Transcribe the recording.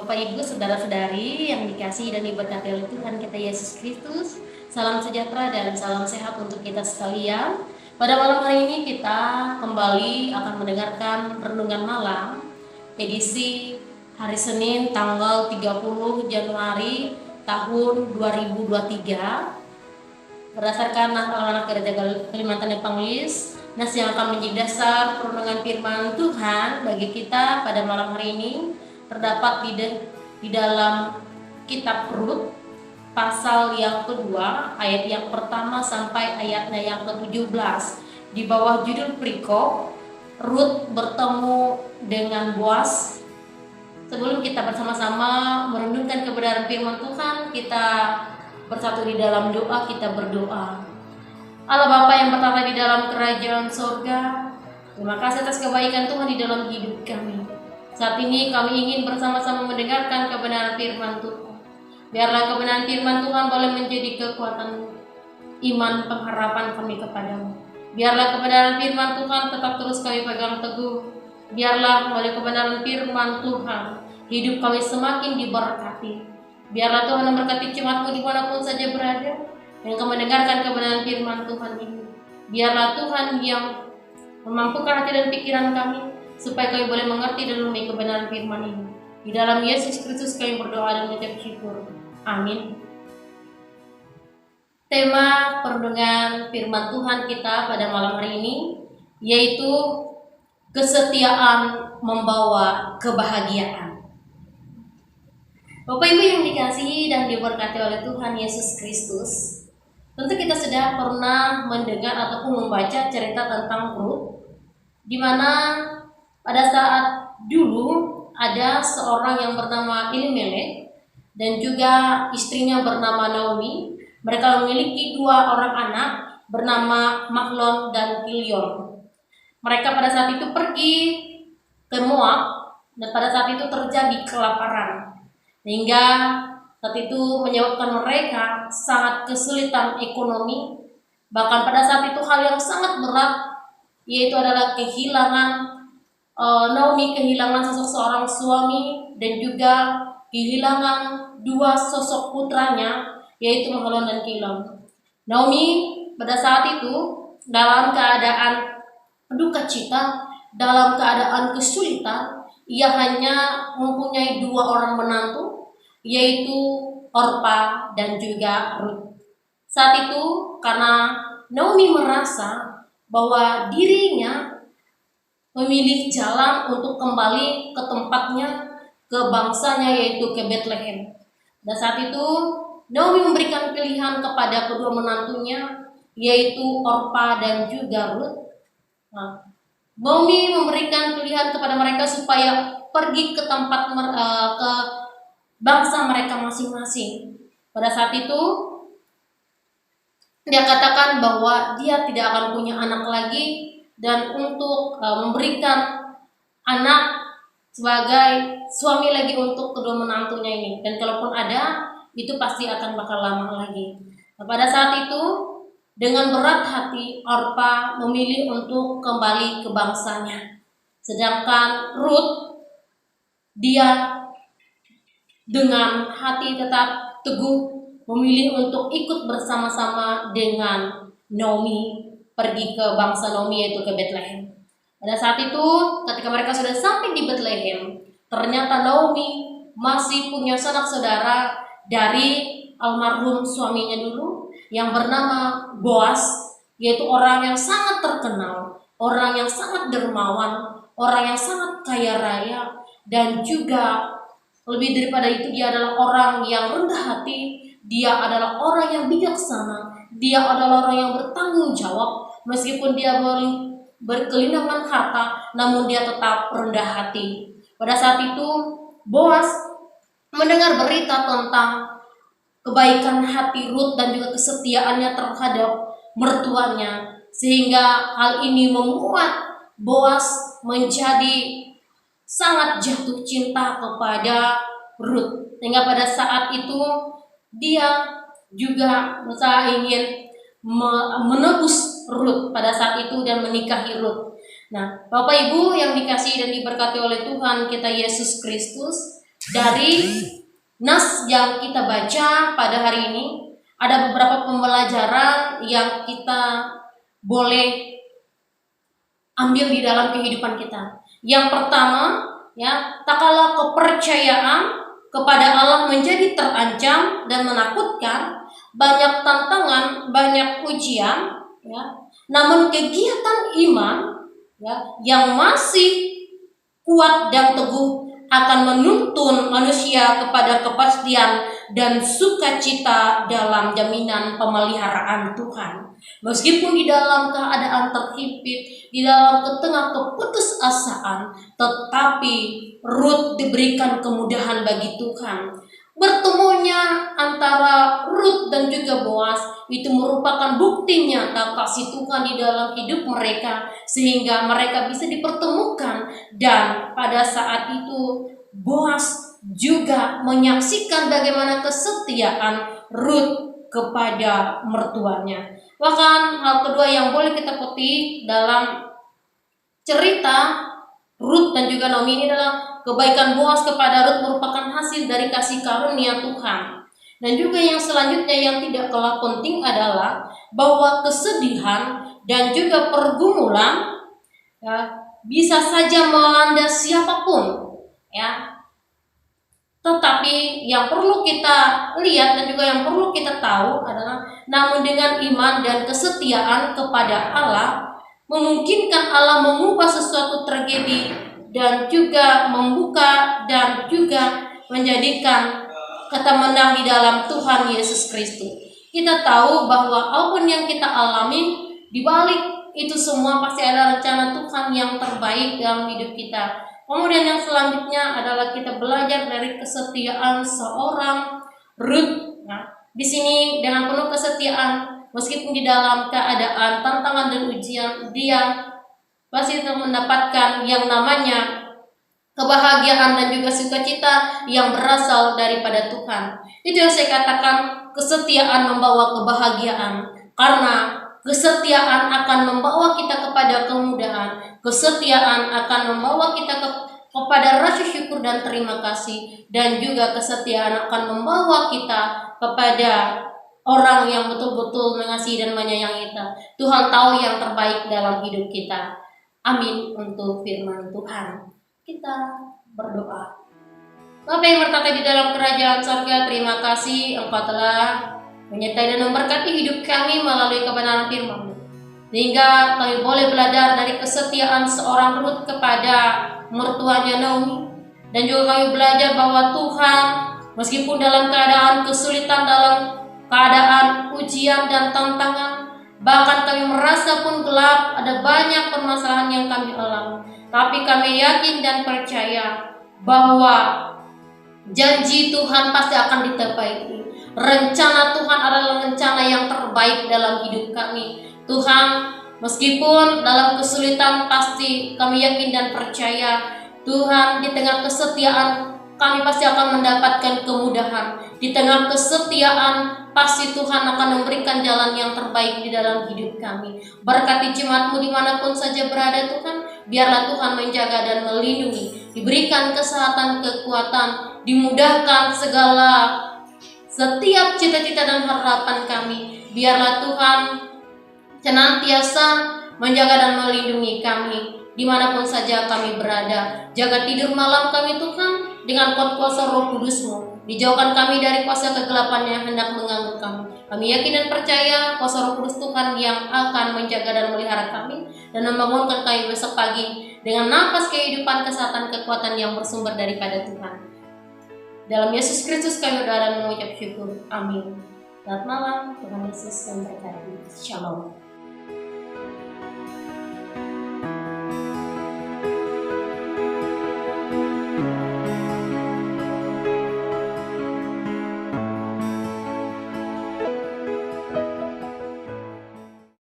Bapak Ibu, saudara-saudari yang dikasihi dan diberkati oleh Tuhan kita Yesus Kristus, salam sejahtera dan salam sehat untuk kita sekalian. Pada malam hari ini kita kembali akan mendengarkan renungan malam edisi hari Senin tanggal 30 Januari tahun 2023 berdasarkan anak-anak gereja Kalimantan Evangelis. Nas yang akan menjadi dasar renungan firman Tuhan bagi kita pada malam hari ini terdapat di dalam kitab Rut pasal yang kedua ayat yang pertama sampai ayatnya yang ke-17 di bawah judul perikop Rut bertemu dengan Boas. Sebelum kita bersama-sama merenungkan kebenaran firman Tuhan, kita bersatu di dalam doa. Kita berdoa. Allah Bapa yang bertata di dalam kerajaan sorga, terima kasih atas kebaikan Tuhan di dalam hidup kami. Saat ini kami ingin bersama-sama mendengarkan kebenaran firman Tuhan. Biarlah kebenaran firman Tuhan boleh menjadi kekuatan iman pengharapan kami kepadamu. Biarlah kebenaran firman Tuhan tetap terus kami pegang teguh. Biarlah melalui kebenaran firman Tuhan hidup kami semakin diberkati. Biarlah Tuhan memberkati jemaat-Mu dimanapun saja berada yang akan mendengarkan kebenaran firman Tuhan ini. Biarlah Tuhan yang memampukan hati dan pikiran kami supaya kami boleh mengerti dan memahami kebenaran firman ini. Di dalam Yesus Kristus kami berdoa dan mengucap syukur. Amin. Tema perenungan firman Tuhan kita pada malam hari ini yaitu kesetiaan membawa kebahagiaan. Bapak Ibu yang dikasihi dan diberkati oleh Tuhan Yesus Kristus, tentu kita sudah pernah mendengar ataupun membaca cerita tentang Rut, di mana pada saat dulu ada seorang yang bernama Elimelek dan juga istrinya bernama Naomi. Mereka memiliki dua orang anak bernama Mahlon dan Kilion. Mereka pada saat itu pergi ke Moab dan pada saat itu terjadi kelaparan, sehingga saat itu menyebabkan mereka sangat kesulitan ekonomi. Bahkan pada saat itu hal yang sangat berat, yaitu adalah kehilangan Naomi kehilangan sosok seorang suami dan juga kehilangan dua sosok putranya, yaitu Mahlon dan Kilion. Naomi pada saat itu dalam keadaan duka cita, dalam keadaan kesulitan. Ia hanya mempunyai dua orang menantu, yaitu Orpa dan juga Rut. Saat itu karena Naomi merasa bahwa dirinya memilih jalan untuk kembali ke tempatnya, ke bangsanya, yaitu ke Bethlehem. Dan saat itu Naomi memberikan pilihan kepada kedua menantunya, yaitu Orpa dan juga Rut. Naomi memberikan pilihan kepada mereka supaya pergi ke tempat ke bangsa mereka masing-masing. Pada saat itu dia katakan bahwa dia tidak akan punya anak lagi, dan untuk memberikan anak sebagai suami lagi untuk kedua menantunya ini. Dan kalaupun ada, itu pasti akan bakal lama lagi. Nah, pada saat itu dengan berat hati Orpa memilih untuk kembali ke bangsanya. Sedangkan Rut, dia dengan hati tetap teguh memilih untuk ikut bersama-sama dengan Naomi pergi ke bangsa Naomi, yaitu ke Bethlehem. Pada saat itu ketika mereka sudah sampai di Bethlehem, ternyata Naomi masih punya sanak saudara dari almarhum suaminya dulu yang bernama Boas, yaitu orang yang sangat terkenal, orang yang sangat dermawan, orang yang sangat kaya raya, dan juga lebih daripada itu dia adalah orang yang rendah hati, dia adalah orang yang bijaksana, dia adalah orang yang bertanggung jawab. Meskipun dia berkelindangan harta, namun dia tetap rendah hati. Pada saat itu Boas mendengar berita tentang kebaikan hati Rut dan juga kesetiaannya terhadap mertuanya, sehingga hal ini membuat Boas menjadi sangat jatuh cinta kepada Rut, sehingga pada saat itu dia juga berusaha ingin menebus Rut pada saat itu dan menikahi Rut. Nah, Bapak Ibu yang dikasihi dan diberkati oleh Tuhan kita Yesus Kristus, dari nas yang kita baca pada hari ini, ada beberapa pembelajaran yang kita boleh ambil di dalam kehidupan kita. Yang pertama, ya, tak kala kepercayaan kepada Allah menjadi terancam dan menakutkan, banyak tantangan, banyak ujian, ya, namun kegiatan iman, ya, yang masih kuat dan teguh akan menuntun manusia kepada kepastian dan sukacita dalam jaminan pemeliharaan Tuhan. Meskipun di dalam keadaan terhimpit, di dalam tengah keputusasaan, tetapi Rut diberikan kemudahan bagi Tuhan. Bertemunya antara Rut dan juga Boaz itu merupakan bukti nyata kasih Tuhan di dalam hidup mereka, sehingga mereka bisa dipertemukan. Dan pada saat itu Boaz juga menyaksikan bagaimana kesetiaan Rut kepada mertuanya. Bahkan hal kedua yang boleh kita petik dalam cerita Rut dan juga Naomi ini adalah kebaikan Boaz kepada Rut merupakan hasil dari kasih karunia Tuhan. Dan juga yang selanjutnya yang tidak kalah penting adalah bahwa kesedihan dan juga pergumulan, ya, bisa saja melanda siapapun, ya. Tetapi yang perlu kita lihat dan juga yang perlu kita tahu adalah, namun dengan iman dan kesetiaan kepada Allah, memungkinkan Allah mengubah sesuatu tragedi dan juga membuka dan juga menjadikan kata menang di dalam Tuhan Yesus Kristus. Kita tahu bahwa apapun yang kita alami, di balik itu semua pasti ada rencana Tuhan yang terbaik dalam hidup kita. Kemudian yang selanjutnya adalah kita belajar dari kesetiaan seorang Rut. Nah, di sini dengan penuh kesetiaan, meskipun di dalam keadaan tantangan dan ujian, dia pasti mendapatkan yang namanya kebahagiaan dan juga sukacita yang berasal daripada Tuhan. Itu yang saya katakan, kesetiaan membawa kebahagiaan, karena kesetiaan akan membawa kita kepada kemudahan. Kesetiaan akan membawa kita kepada rasa syukur dan terima kasih, dan juga kesetiaan akan membawa kita kepada orang yang betul-betul mengasihi dan menyayangi kita. Tuhan tahu yang terbaik dalam hidup kita. Amin untuk firman Tuhan. Kita berdoa. Bapa yang bertata di dalam kerajaan surga, terima kasih Engkau telah menyertai dan memberkati hidup kami melalui kebenaran firman-Mu, sehingga kami boleh belajar dari kesetiaan seorang Rut kepada mertuanya Naomi, dan juga kami belajar bahwa Tuhan, meskipun dalam keadaan kesulitan, dalam keadaan ujian dan tantangan, bahkan kami merasa pun gelap, ada banyak permasalahan yang kami alami, tapi kami yakin dan percaya bahwa janji Tuhan pasti akan ditepati. Rencana Tuhan adalah rencana yang terbaik dalam hidup kami. Tuhan, meskipun dalam kesulitan, pasti kami yakin dan percaya Tuhan, di tengah kesetiaan kami pasti akan mendapatkan kemudahan. Di tengah kesetiaan pasti Tuhan akan memberikan jalan yang terbaik di dalam hidup kami. Berkati jemaat-Mu dimanapun saja berada Tuhan, biarlah Tuhan menjaga dan melindungi, diberikan kesehatan, kekuatan, dimudahkan segala setiap cita-cita dan harapan kami. Biarlah Tuhan senantiasa menjaga dan melindungi kami dimanapun saja kami berada. Jaga tidur malam kami Tuhan dengan kuasa Roh Kudus-Mu. Dijauhkan kami dari kuasa kegelapan yang hendak mengganggu kami. Kami yakin dan percaya kuasa Roh Kudus Tuhan yang akan menjaga dan memelihara kami, dan membangunkan kami besok pagi dengan nafas kehidupan, kesehatan, kekuatan yang bersumber daripada Tuhan. Dalam Yesus Kristus kami berdoa dan mengucap syukur. Amin. Selamat malam, Tuhan Yesus memberkati. Shalom.